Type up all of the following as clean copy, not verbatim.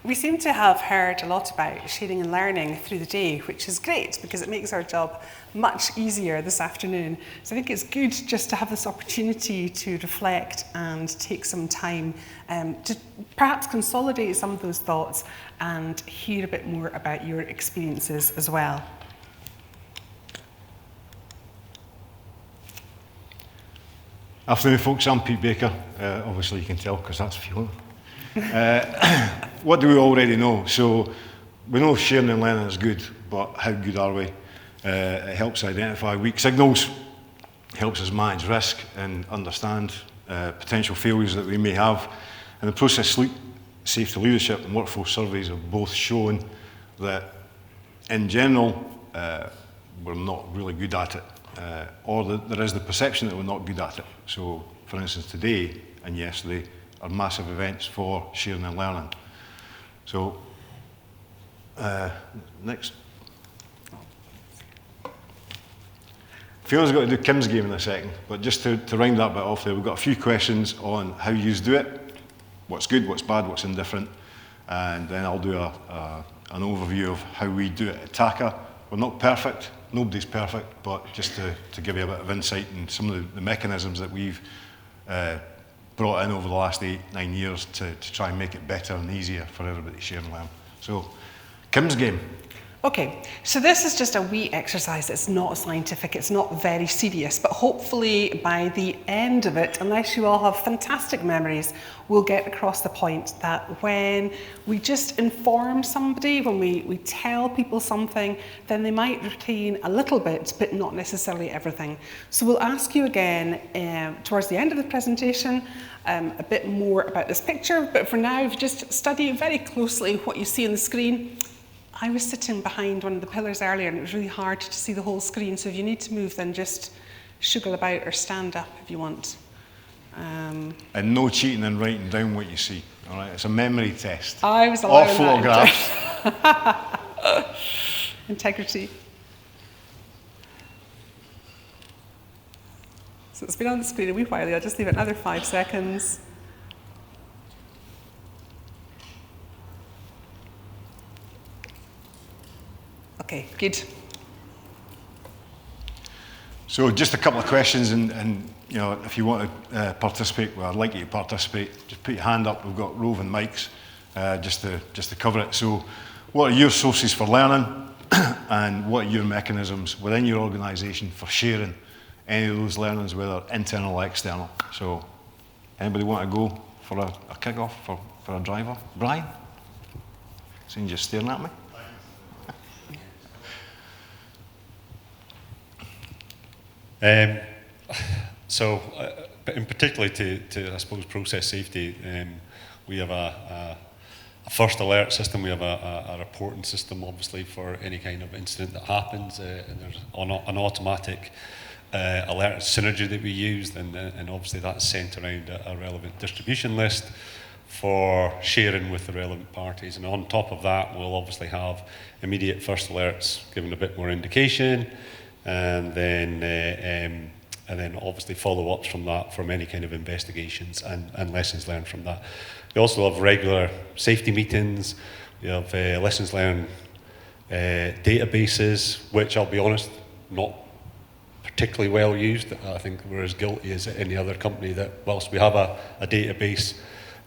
We seem to have heard a lot about sharing and learning through the day, which is great because it makes our job much easier this afternoon. So I think it's good just to have this opportunity to reflect and take some time to perhaps consolidate some of those thoughts and hear a bit more about your experiences as well. Afternoon, folks. I'm Pete Baker. Obviously, you can tell because that's Fiona. What do we already know? So we know sharing and learning is good, but how good are we? It helps identify weak signals, helps us manage risk and understand potential failures that we may have. In the process, sleep safety leadership and workforce surveys have both shown that in general we're not really good at it, or that there is the perception that we're not good at it. So for instance, today and yesterday are massive events for sharing and learning. So, next. Fiona's got to do Kim's game in a second, but just to round that bit off there, we've got a few questions on how you do it, what's good, what's bad, what's indifferent, and then I'll do an overview of how we do it at TACA. We're not perfect, nobody's perfect, but just to give you a bit of insight in some of the mechanisms that we've brought in over the last 8-9 years to try and make it better and easier for everybody to share and learn. So, Kim's game. Okay, so this is just a wee exercise. It's not scientific, it's not very serious, but hopefully by the end of it, unless you all have fantastic memories, we'll get across the point that when we just inform somebody, when we tell people something, then they might retain a little bit, but not necessarily everything. So we'll ask you again towards the end of the presentation a bit more about this picture, but for now, if you just study very closely what you see on the screen. I was sitting behind one of the pillars earlier and it was really hard to see the whole screen, so if you need to move then just shugle about or stand up if you want. And no cheating and writing down what you see, all right? It's a memory test. I was allowing photographs. Integrity. So it's been on the screen a wee while, I'll just leave it another 5 seconds. Okay, good. So just a couple of questions, and you know, if you want to participate, well, I'd like you to participate. Just put your hand up. We've got roving mics, just to cover it. So, what are your sources for learning, and what are your mechanisms within your organisation for sharing any of those learnings, whether internal or external? So, anybody want to go for a kick-off for a driver? Brian? Seeing you staring at me. But in particular to I suppose process safety, we have a first alert system. We have a reporting system, obviously, for any kind of incident that happens, and there's an automatic alert synergy that we use, and obviously that's sent around a relevant distribution list for sharing with the relevant parties. And on top of that, we'll obviously have immediate first alerts giving a bit more indication. And then obviously follow-ups from that, from any kind of investigations and lessons learned from that. We also have regular safety meetings. We have lessons learned databases, which I'll be honest, not particularly well used. I think we're as guilty as any other company that whilst we have a database,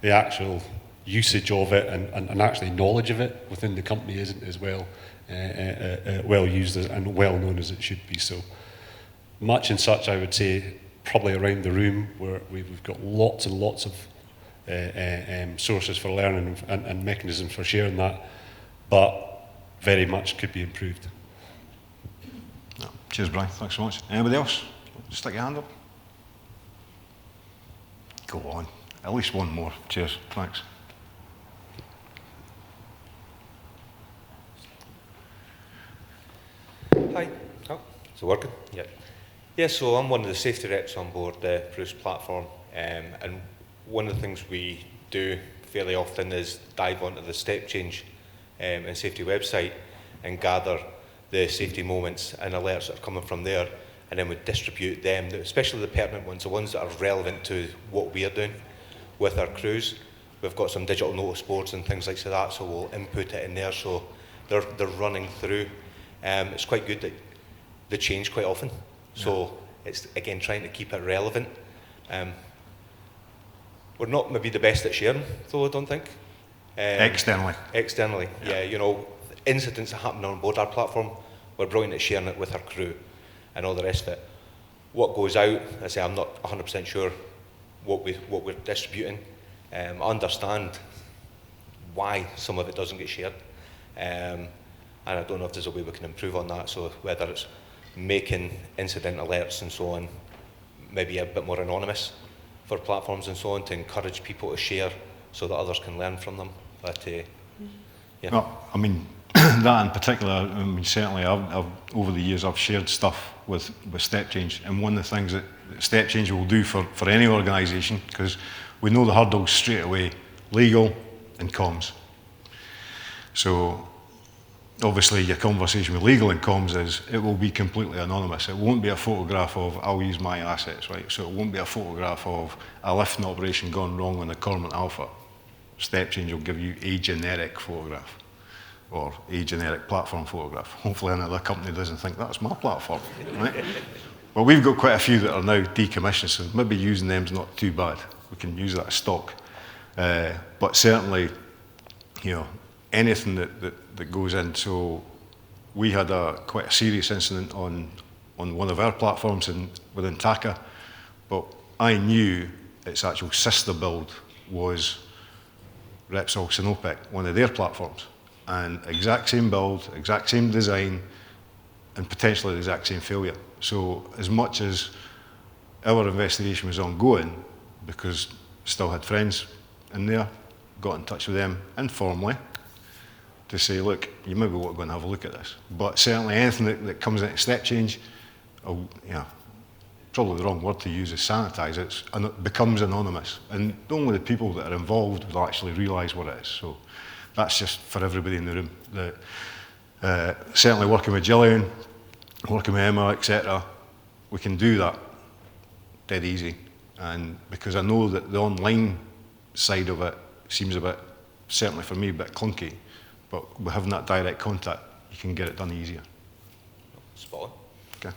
the actual usage of it and actually knowledge of it within the company isn't as well used and well known as it should be. So much and such, I would say, probably around the room where we've got lots and lots of sources for learning and mechanisms for sharing that, but very much could be improved. No. Cheers, Brian. Thanks so much. Anybody else? Stick your hand up. Go on. At least one more. Cheers. Thanks. Hi. Oh, is it working? Yeah. Yeah, so I'm one of the safety reps on board the Bruce platform, and one of the things we do fairly often is dive onto the step change and safety website and gather the safety moments and alerts that are coming from there, and then we distribute them, especially the pertinent ones, the ones that are relevant to what we are doing with our crews. we've got some digital notice boards and things like that, so we'll input it in there, so they're running through. It's quite good that they change quite often, so it's again trying to keep it relevant. We're not maybe the best at sharing, though, I don't think. Externally, yeah. You know, incidents that happen on board our platform, we're brilliant at sharing it with our crew and all the rest of it. What goes out, I say I'm not 100% sure what we're distributing. I understand why some of it doesn't get shared, and I don't know if there's a way we can improve on that. So whether it's making incident alerts and so on, maybe a bit more anonymous for platforms and so on, to encourage people to share so that others can learn from them. But yeah. Well, I mean, that in particular, I mean, certainly I've over the years I've shared stuff with Step Change, and one of the things that Step Change will do for any organisation, because we know the hurdles straight away: legal and comms. So obviously your conversation with legal and comms is, it will be completely anonymous. It won't be a photograph of, I'll use my assets, right? So it won't be a photograph of a lifting operation gone wrong on the Cormorant Alpha. Step Change will give you a generic photograph, or a generic platform photograph. Hopefully another company doesn't think that's my platform, right? Well, we've got quite a few that are now decommissioned, so maybe using them's not too bad. We can use that as stock. But certainly, you know, anything that goes in. So we had quite a serious incident on one of our platforms within TACA, but I knew its actual sister build was Repsol Sinopec, one of their platforms, and exact same build, exact same design, and potentially the exact same failure. So as much as our investigation was ongoing, because still had friends in there, got in touch with them informally to say, look, you maybe want to go and have a look at this. But certainly anything that comes into Step Change, probably the wrong word to use is sanitise it, and it becomes anonymous. And only the people that are involved will actually realise what it is. So that's just for everybody in the room. Certainly working with Gillian, working with Emma, etc., we can do that dead easy. And because I know that the online side of it seems a bit, certainly for me, a bit clunky, but with having that direct contact, you can get it done easier. Spot on. Okay.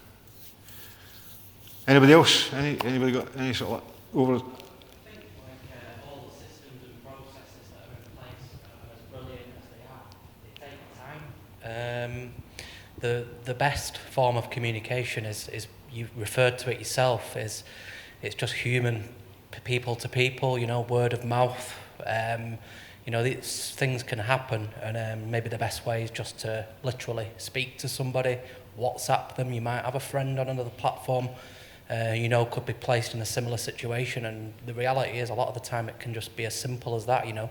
Anybody else? Anybody got any sort of over? I think all the systems and processes that are in place are as brilliant as they are. They take time. The best form of communication is you referred to it yourself, is it's just human, people to people, you know, word of mouth. You know, these things can happen, and maybe the best way is just to literally speak to somebody, WhatsApp them. You might have a friend on another platform, you know, could be placed in a similar situation, and the reality is a lot of the time it can just be as simple as that, you know.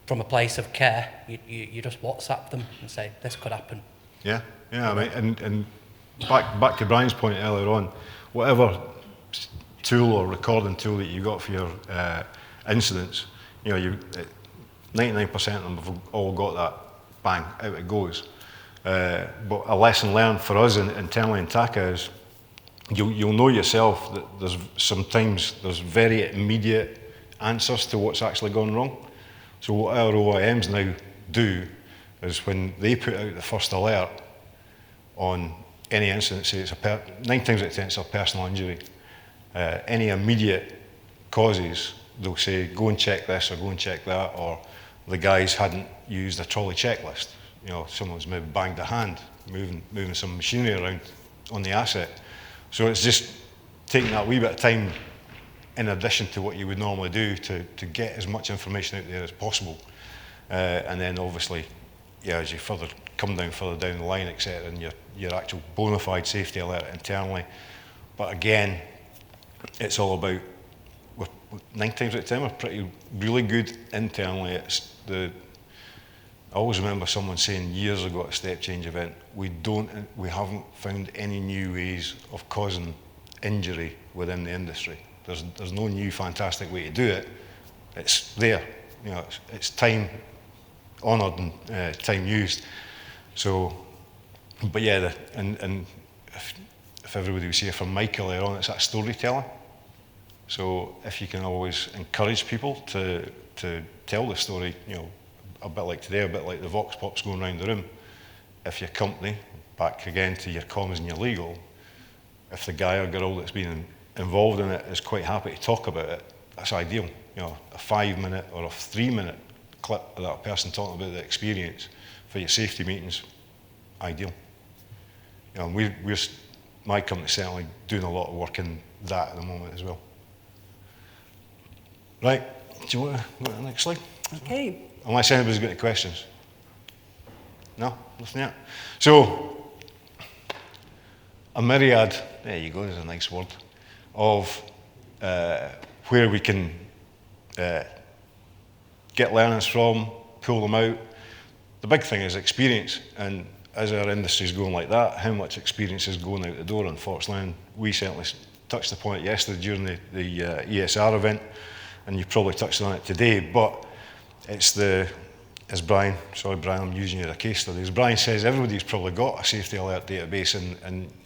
From a place of care, you just WhatsApp them and say, this could happen. Yeah, I mean, and back to Brian's point earlier on, whatever tool or recording tool that you got for your incidents, you know, 99% of them have all got that, bang, out it goes. But a lesson learned for us internally in TACA is you'll know yourself that sometimes there's very immediate answers to what's actually gone wrong. So what our OIMs now do is when they put out the first alert on any incident, say it's 9 times out of 10 it's a personal injury, any immediate causes, they'll say go and check this or go and check that, or the guys hadn't used a trolley checklist. You know, someone's maybe banged a hand, moving some machinery around on the asset. So it's just taking that wee bit of time in addition to what you would normally do to get as much information out there as possible. And then obviously, yeah, as you come down further down the line, etc., and your actual bona fide safety alert internally. But again, it's all about, 9 times out of 10 we're really good internally. I always remember someone saying years ago at a Step Change event, we haven't found any new ways of causing injury within the industry. There's no new fantastic way to do it. It's there, you know, it's time honoured and time used. So, but yeah, and if everybody was here from Michael earlier on, it's that storytelling. So if you can always encourage people to tell the story, a bit like today, a bit like the vox pops going around the room. If your company, back again to your comms and your legal, if the guy or girl that's been involved in it is quite happy to talk about it, that's ideal. A 5-minute or a 3-minute clip of that person talking about the experience for your safety meetings, ideal. We're my company's certainly doing a lot of work in that at the moment as well. Right, do you want to go to the next slide? Okay. Unless anybody's got any questions. No? Nothing yet? So, a myriad, there you go, there's a nice word, of where we can get learnings from, pull them out. The big thing is experience, and as our industry's going like that, how much experience is going out the door, unfortunately. And we certainly touched the point yesterday during the ESR event, and you probably touched on it today, but it's as Brian, sorry Brian, I'm using you as a case study, as Brian says, everybody's probably got a safety alert database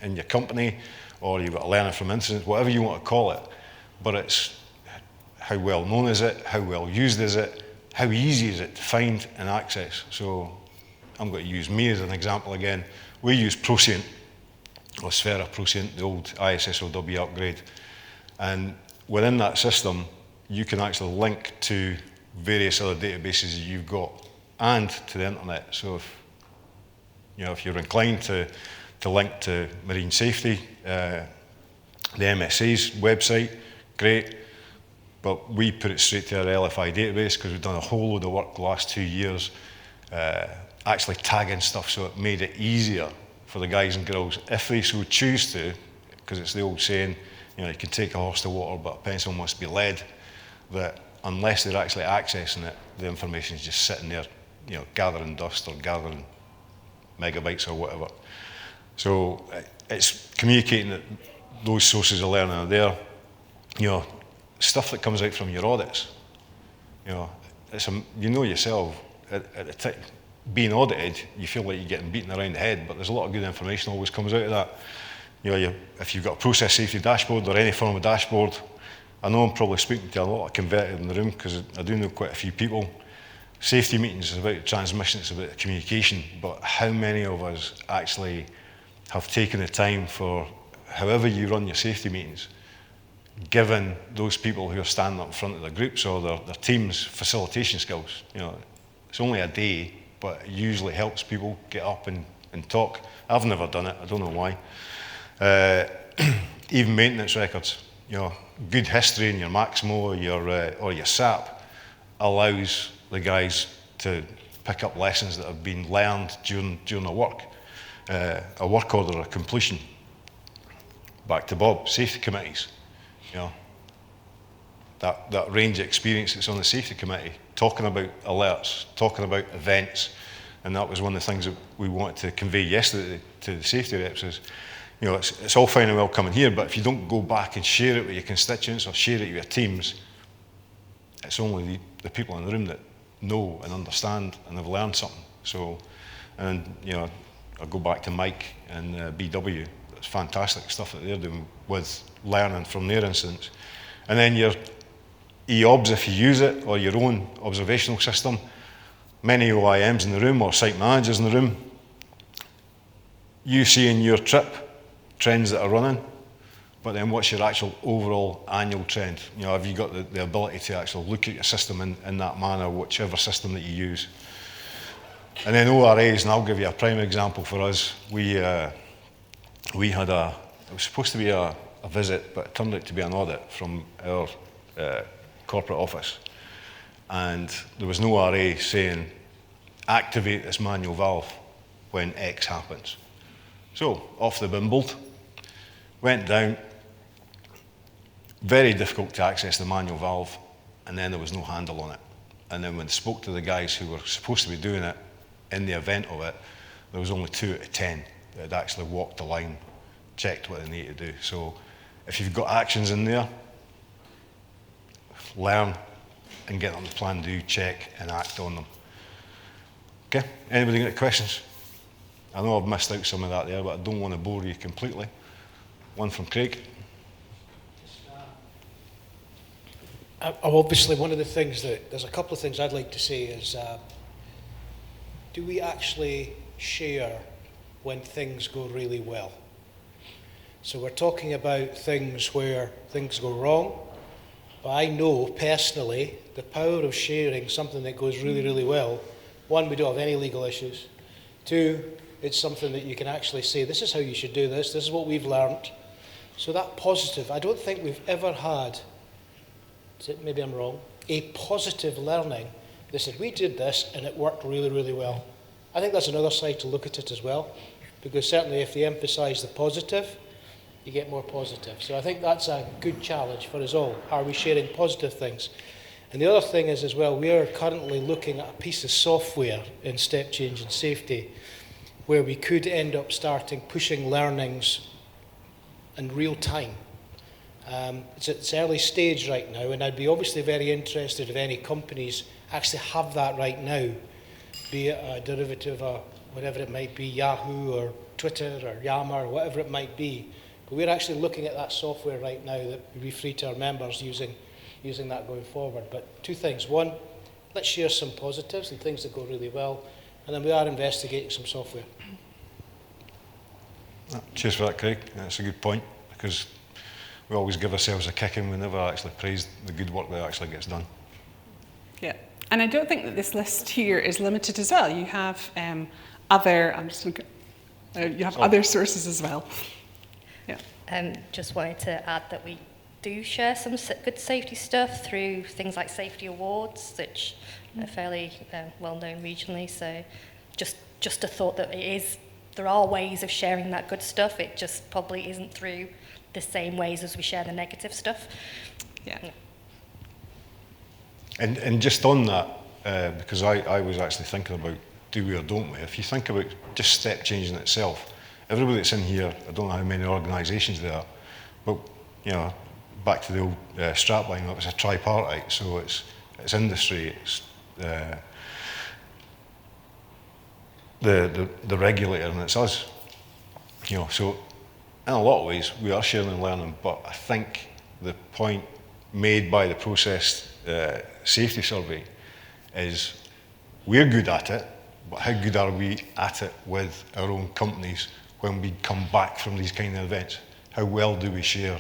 in your company, or you've got a learning from incidents, whatever you want to call it, but it's how well known is it, how well used is it, how easy is it to find and access. So I'm going to use me as an example again. We use Procient, or Sfera Procient, the old ISSOW upgrade, and within that system you can actually link to various other databases that you've got and to the internet. So if you're inclined to link to marine safety, the MSA's website, great, but we put it straight to our LFI database because we've done a whole load of work the last 2 years actually tagging stuff, so it made it easier for the guys and girls, if they so choose to, because it's the old saying, you can take a horse to water but a pencil must be lead, that unless they're actually accessing it, the information is just sitting there, gathering dust or gathering megabytes or whatever. So it's communicating that those sources of learning are there. Stuff that comes out from your audits. Yourself, at the time, being audited, you feel like you're getting beaten around the head, but there's a lot of good information always comes out of that. If you've got a process safety dashboard or any form of dashboard, I know I'm probably speaking to a lot of converted in the room because I do know quite a few people. Safety meetings is about transmission, it's about communication, but how many of us actually have taken the time for, however you run your safety meetings, given those people who are standing up in front of their groups or their teams facilitation skills? It's only a day, but it usually helps people get up and talk. I've never done it, I don't know why. Even maintenance records. Good history in your Maximo or your SAP allows the guys to pick up lessons that have been learned during a work order or a completion. Back to Bob, safety committees. That range of experience that's on the safety committee, talking about alerts, talking about events, and that was one of the things that we wanted to convey yesterday to the safety reps is, it's all fine and well coming here, but if you don't go back and share it with your constituents or share it with your teams, it's only the people in the room that know and understand and have learned something. So, and I'll go back to Mike and BW. It's fantastic stuff that they're doing with learning from their incidents. And then your EOBS, if you use it, or your own observational system, many OIMs in the room or site managers in the room, you see in your trip trends that are running, but then what's your actual overall annual trend? Have you got the ability to actually look at your system in that manner, whichever system that you use? And then ORAs, and I'll give you a prime example for us. We had it was supposed to be a visit, but it turned out to be an audit from our corporate office. And there was no RA saying, activate this manual valve when X happens. So, off the bimbled, went down, very difficult to access the manual valve, and then there was no handle on it. And then when I spoke to the guys who were supposed to be doing it in the event of it, there was only 2 out of 10 that had actually walked the line, checked what they needed to do. So if you've got actions in there, learn and get on the plan, do, check and act on them. Okay, anybody got any questions? I know I've missed out some of that there, but I don't want to bore you completely. One from Craig. Obviously, one of the things there's a couple of things I'd like to say is, do we actually share when things go really well? So we're talking about things where things go wrong, but I know personally the power of sharing something that goes really, really well. One, we don't have any legal issues. Two, it's something that you can actually say, this is how you should do this is what we've learned. So that positive, I don't think we've ever had, maybe I'm wrong, a positive learning. They said, we did this and it worked really, really well. I think that's another side to look at it as well, because certainly if they emphasise the positive, you get more positive. So I think that's a good challenge for us all. Are we sharing positive things? And the other thing is as well, we are currently looking at a piece of software in step change and safety where we could end up pushing learnings in real time. It's at its early stage right now, and I'd be obviously very interested if any companies actually have that right now, be it a derivative of whatever it might be, Yahoo or Twitter or Yammer or whatever it might be. But we're actually looking at that software right now that would be free to our members using that going forward. But two things. One, let's share some positives and things that go really well, and then we are investigating some software. Cheers for that, Craig. That's a good point, because we always give ourselves a kick and we never actually praise the good work that actually gets done. Yeah, and I don't think that this list here is limited as well. You have other, you have other sources as well. Yeah. Just wanted to add that we do share some good safety stuff through things like safety awards, which are fairly well known regionally. So just a thought that there are ways of sharing that good stuff. It just probably isn't through the same ways as we share the negative stuff. Yeah. And just on that, because I was actually thinking about do we or don't we, if you think about just step change in itself, everybody that's in here, I don't know how many organisations there are, but you know, back to the old strapline, it was a tripartite, so it's industry, it's the regulator, and it's us. You know, so in a lot of ways we are sharing and learning, but I think the point made by the process safety survey is we're good at it, but how good are we at it with our own companies when we come back from these kind of events? How well do we share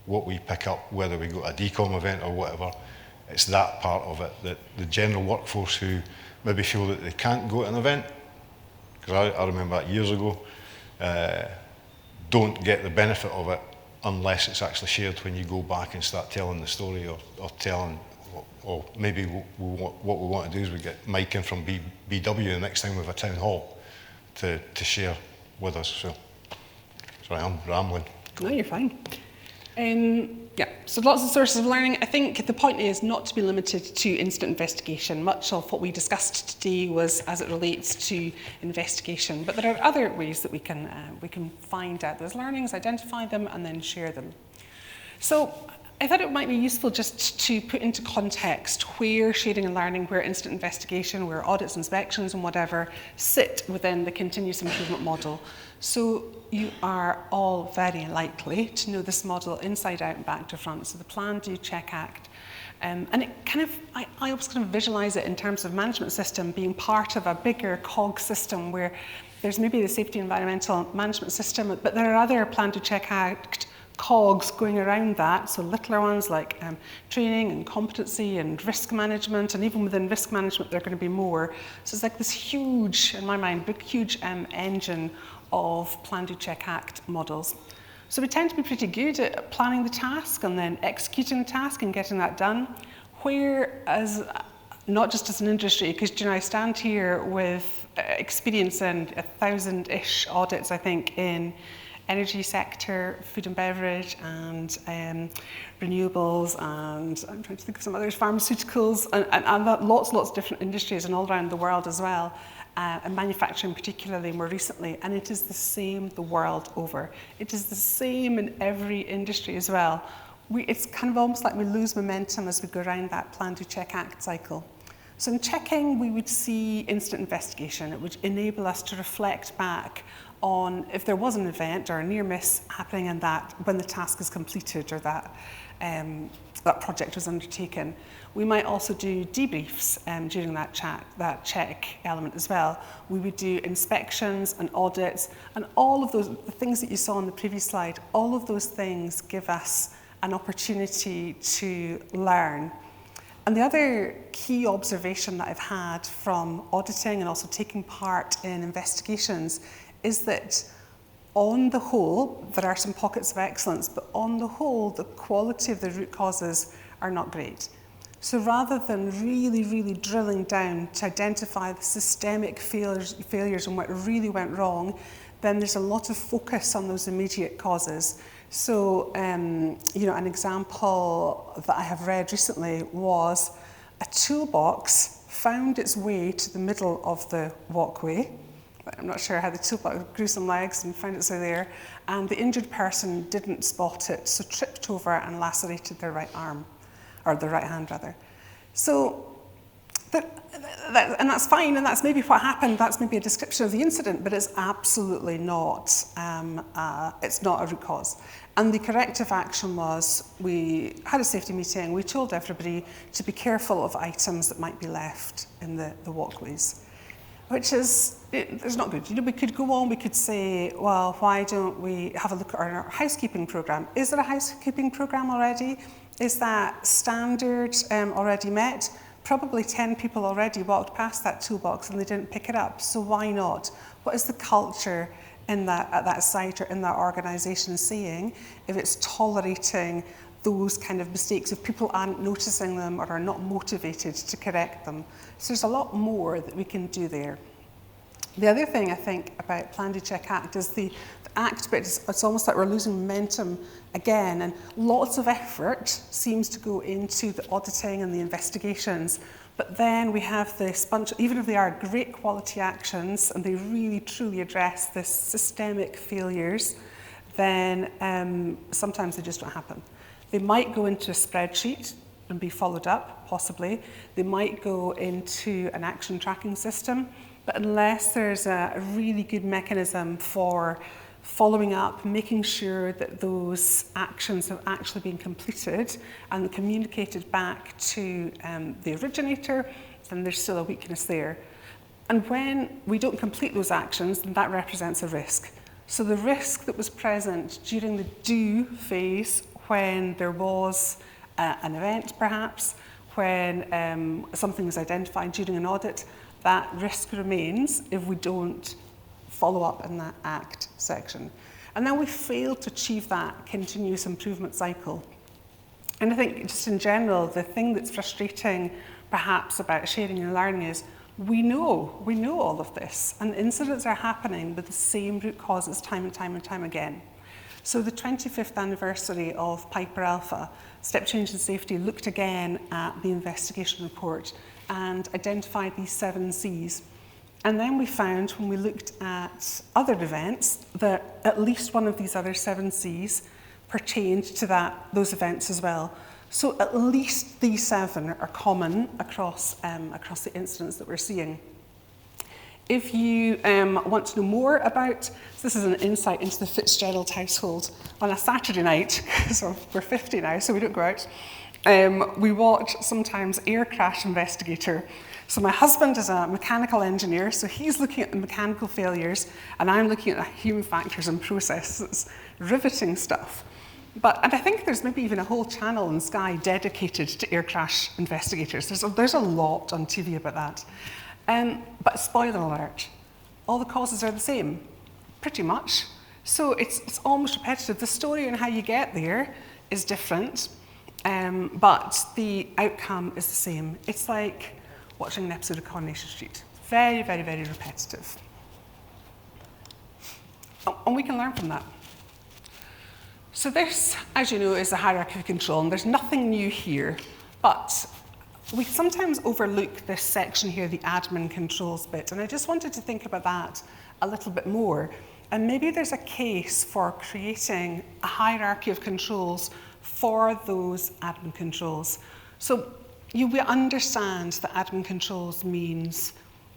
what we pick up, whether we go to a decom event or whatever? It's that part of it, that the general workforce who maybe feel that they can't go to an event, because I remember that years ago, don't get the benefit of it unless it's actually shared when you go back and start telling the story or telling, or maybe what we want to do is we get Mike in from BW the next time we have a town hall to share with us. So, sorry, I'm rambling. No, you're fine. Yeah, so lots of sources of learning. I think the point is not to be limited to incident investigation. Much of what we discussed today was as it relates to investigation, but there are other ways that we can find out those learnings, identify them, and then share them. So I thought it might be useful just to put into context where sharing and learning, where incident investigation, where audits, inspections, and whatever sit within the continuous improvement model. So you are all very likely to know this model inside out and back to front. So the Plan, Do, Check, Act. And it kind of, I always kind of visualize it in terms of management system being part of a bigger cog system where there's maybe the safety environmental management system, but there are other Plan, Do, Check, Act cogs going around that, so littler ones like training and competency and risk management, and even within risk management there are going to be more. So it's like this huge, in my mind, big huge engine of Plan, Do, Check, Act models. So we tend to be pretty good at planning the task and then executing the task and getting that done, whereas not just as an industry, because you know, I stand here with experience in 1,000-ish audits, I think, in energy sector, food and beverage, and renewables, and I'm trying to think of some others, pharmaceuticals, and lots of different industries and all around the world as well, and manufacturing particularly more recently, and it is the same the world over. It is the same in every industry as well. It's kind of almost like we lose momentum as we go around that Plan, Do, Check, Act cycle. So in checking, we would see incident investigation. It would enable us to reflect back on if there was an event or a near miss happening in that when the task is completed, or that that project was undertaken. We might also do debriefs during that check element as well. We would do inspections and audits, and all of those, the things that you saw on the previous slide, all of those things give us an opportunity to learn. And the other key observation that I've had from auditing and also taking part in investigations is that on the whole, there are some pockets of excellence, but on the whole, the quality of the root causes are not great. So rather than really drilling down to identify the systemic failures and what really went wrong, then there's a lot of focus on those immediate causes. So, you know, an example that I have read recently was a toolbox found its way to the middle of the walkway. I'm not sure how the toolbox grew some legs and found its way there, and the injured person didn't spot it, so tripped over and lacerated their right arm, or their right hand rather. So, and that's fine, and that's maybe what happened, that's maybe a description of the incident, but it's absolutely not, it's not a root cause. And the corrective action was, we had a safety meeting, we told everybody to be careful of items that might be left in the walkways, which is, it's not good. You know, we could go on, we could say, well, why don't we have a look at our housekeeping programme? Is there a housekeeping programme already? Is that standard already met? Probably 10 people already walked past that toolbox and they didn't pick it up, so why not? What is the culture in at that site or in that organisation saying if it's tolerating those kind of mistakes, if people aren't noticing them or are not motivated to correct them? So there's a lot more that we can do there. The other thing I think about Plan, Do, Check, Act is the Act bit, it's almost like we're losing momentum again, and lots of effort seems to go into the auditing and the investigations, but then we have this bunch, even if they are great quality actions and they really truly address the systemic failures, then sometimes they just don't happen. They might go into a spreadsheet and be followed up, possibly. They might go into an action tracking system, but unless there's a really good mechanism for following up, making sure that those actions have actually been completed and communicated back to the originator, then there's still a weakness there. And when we don't complete those actions, then that represents a risk. So the risk that was present during the do phase, when there was an event perhaps, when something was identified during an audit, that risk remains if we don't follow up in that act section. And then we fail to achieve that continuous improvement cycle. And I think just in general, the thing that's frustrating perhaps about sharing and learning is we know all of this, and incidents are happening with the same root causes time and time again. So the 25th anniversary of Piper Alpha, Step Change in Safety, looked again at the investigation report and identified these 7 C's. And then we found, when we looked at other events, that at least one of these other 7 C's pertained to those events as well. So at least these 7 are common across the incidents that we're seeing. If you want to know more about, so this is an insight into the FitzGerald household. On a Saturday night, so we're 50 now, so we don't go out, we watch sometimes Air Crash Investigator. So my husband is a mechanical engineer, so he's looking at the mechanical failures, and I'm looking at the human factors and processes. It's riveting stuff. And I think there's maybe even a whole channel in Sky dedicated to air crash investigators. There's a lot on TV about that. But spoiler alert, all the causes are the same, pretty much. So it's almost repetitive. The story and how you get there is different, but the outcome is the same. It's like watching an episode of Coronation Street. Very, very, very repetitive. And we can learn from that. So this, as you know, is the hierarchy of control, and there's nothing new here, but we sometimes overlook this section here, the admin controls bit, and I just wanted to think about that a little bit more. And maybe there's a case for creating a hierarchy of controls for those admin controls. So we understand that admin controls means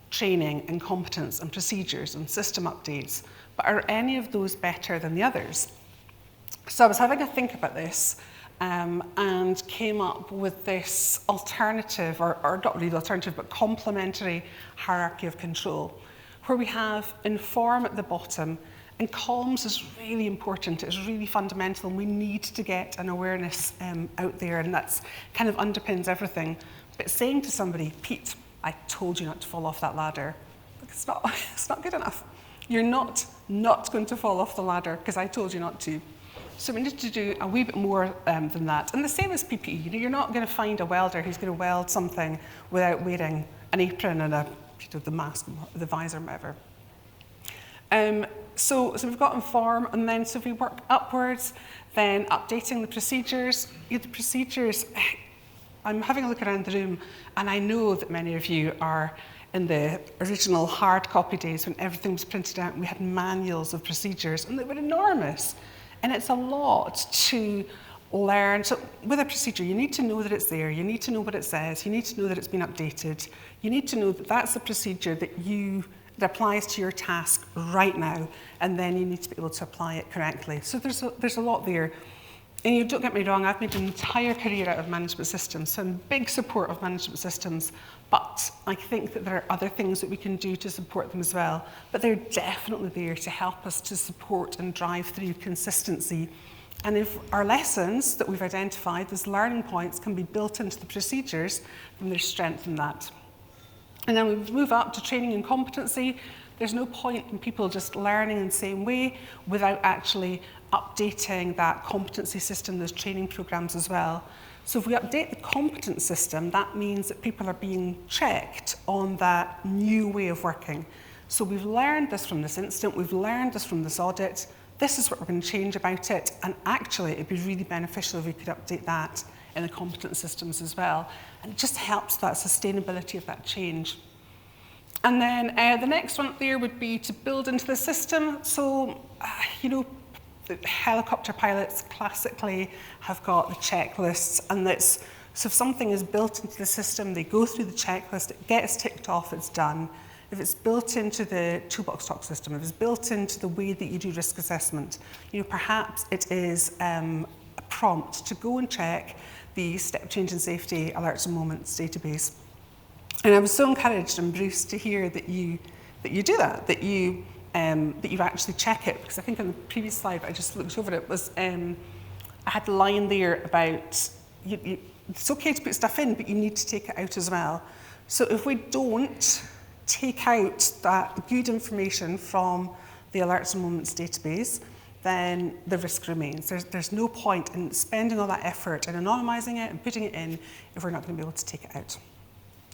training and competence and procedures and system updates, but are any of those better than the others? So I was having a think about this, and came up with this alternative, or not really alternative, but complementary hierarchy of control, where we have inform at the bottom, and comms is really important, it's really fundamental, and we need to get an awareness out there, and that's kind of underpins everything. But saying to somebody, Pete, I told you not to fall off that ladder, it's not good enough. You're not going to fall off the ladder because I told you not to. So we need to do a wee bit more than that. And the same as PPE. You know, you're not going to find a welder who's going to weld something without wearing an apron and the mask, the visor, and whatever. So we've got inform, and then so if we work upwards, then updating the procedures. The procedures, I'm having a look around the room, and I know that many of you are in the original hard copy days when everything was printed out and we had manuals of procedures, and they were enormous. And it's a lot to learn. So with a procedure, you need to know that it's there, you need to know what it says, you need to know that it's been updated, you need to know that that's the procedure that applies to your task right now, and then you need to be able to apply it correctly. So there's a lot there. And you don't get me wrong, I've made an entire career out of management systems, so I'm in big support of management systems, but I think that there are other things that we can do to support them as well. But they're definitely there to help us to support and drive through consistency. And if our lessons that we've identified, those learning points, can be built into the procedures, then there's strength in that. And then we move up to training and competency. There's no point in people just learning in the same way without actually updating that competency system, those training programs as well. So if we update the competence system, that means that people are being checked on that new way of working. So we've learned this from this incident, we've learned this from this audit, this is what we're going to change about it, and actually it'd be really beneficial if we could update that in the competence systems as well. And it just helps that sustainability of that change. And then the next one up there would be to build into the system. So, the helicopter pilots classically have got the checklists, and so if something is built into the system, they go through the checklist, it gets ticked off, it's done. If it's built into the toolbox talk system, if it's built into the way that you do risk assessment, perhaps it is a prompt to go and check the step change in safety alerts and moments database. And I was so encouraged and Bruce to hear that you do that you actually check it, because I think on the previous slide, I just looked over it, was I had the line there about it's okay to put stuff in, but you need to take it out as well. So if we don't take out that good information from the alerts and moments database, then the risk remains. There's no point in spending all that effort and anonymising it and putting it in if we're not going to be able to take it out.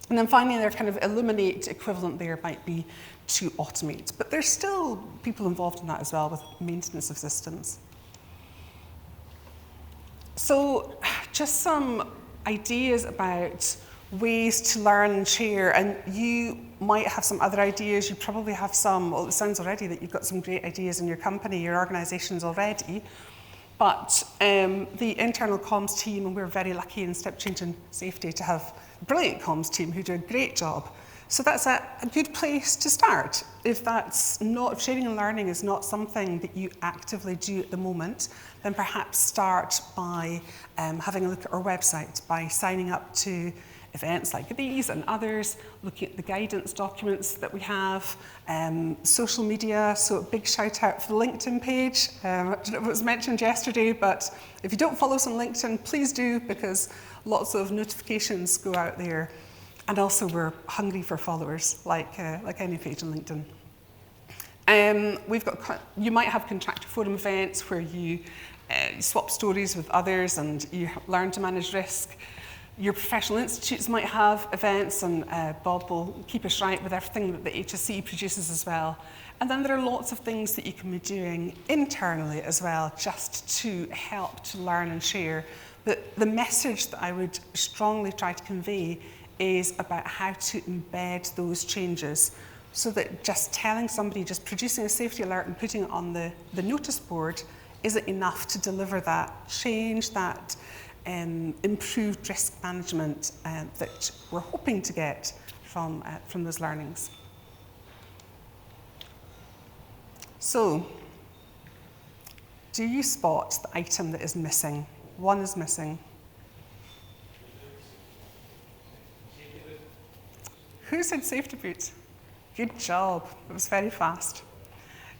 And then finally, their kind of eliminate equivalent there might be to automate. But there's still people involved in that as well with maintenance of systems. So just some ideas about ways to learn and share. And you might have some other ideas. You probably have some, well, it sounds already that you've got some great ideas in your company, your organisations already. But the internal comms team, and we're very lucky in Step Change and Safety to have a brilliant comms team who do a great job. So that's a good place to start. If sharing and learning is not something that you actively do at the moment, then perhaps start by having a look at our website, by signing up to events like these and others, looking at the guidance documents that we have, social media, so a big shout out for the LinkedIn page. I don't know if it was mentioned yesterday, but if you don't follow us on LinkedIn, please do, because lots of notifications go out there. And also we're hungry for followers, like any page on LinkedIn. You might have contractor forum events where you swap stories with others and you learn to manage risk. Your professional institutes might have events, and Bob will keep us right with everything that the HSE produces as well. And then there are lots of things that you can be doing internally as well, just to help to learn and share. But the message that I would strongly try to convey is about how to embed those changes, so that just telling somebody, just producing a safety alert and putting it on the notice board isn't enough to deliver that change, that improved risk management that we're hoping to get from those learnings. So, do you spot the item that is missing One is missing. Who said safety boot? Good job. It was very fast.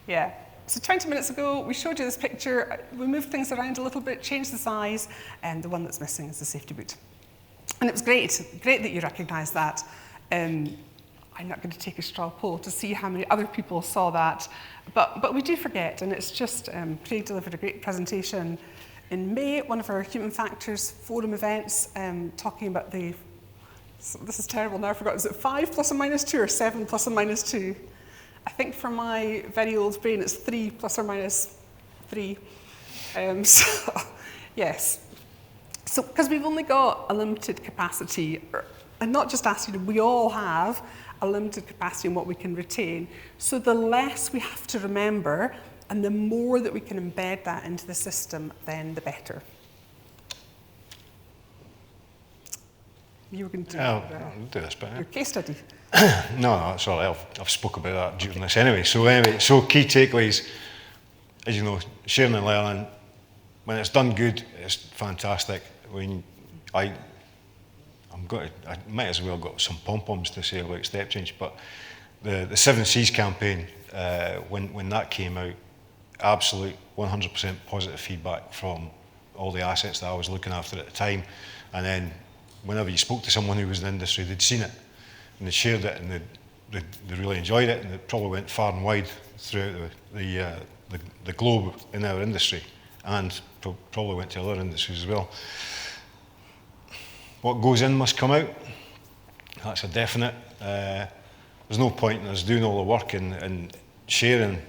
Yeah. So 20 minutes ago, we showed you this picture. We moved things around a little bit, changed the size, and the one that's missing is the safety boot. And it was great. Great that you recognised that. I'm not going to take a straw poll to see how many other people saw that. But we do forget, and it's just, Craig delivered a great presentation in May at one of our Human Factors Forum events, talking about the, so this is terrible now, I forgot, is it 5 plus or minus 2 or 7 plus or minus 2? I think for my very old brain it's 3 plus or minus 3. So, yes. So, because we've only got a limited capacity, and not just us, we all have a limited capacity in what we can retain. So the less we have to remember, and the more that we can embed that into the system, then the better. You were going to I'll do this bit. Your case study. No, it's all right. I've spoke about that during this anyway. So key takeaways, as you know, sharing and learning. When it's done good, it's fantastic. When I might as well got some pom-poms to say about step change, but the 7 C's campaign, when that came out, absolute 100% positive feedback from all the assets that I was looking after at the time. And then whenever you spoke to someone who was in the industry, they'd seen it and they shared it, and they really enjoyed it, and it probably went far and wide throughout the globe in our industry, and probably went to other industries as well. What goes in must come out. That's a definite. There's no point in us doing all the work and sharing,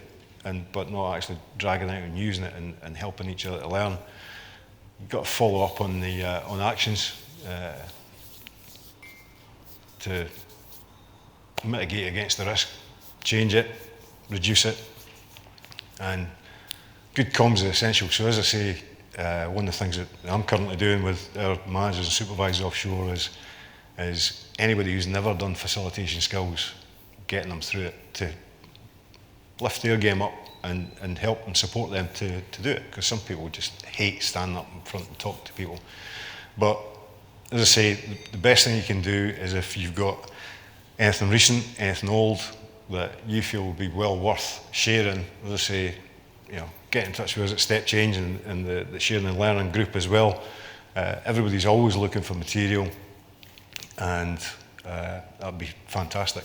but not actually dragging out and using it and helping each other to learn. You've got to follow up on the on actions to mitigate against the risk, change it, reduce it, and good comms is essential. So as I say, one of the things that I'm currently doing with our managers and supervisors offshore is anybody who's never done facilitation skills, getting them through it to lift their game up and help and support them to do it, because some people just hate standing up in front and talking to people. But as I say, the best thing you can do is if you've got anything recent, anything old that you feel would be well worth sharing, as I say, get in touch with us at Step Change and the sharing and learning group as well. Everybody's always looking for material, and that'd be fantastic.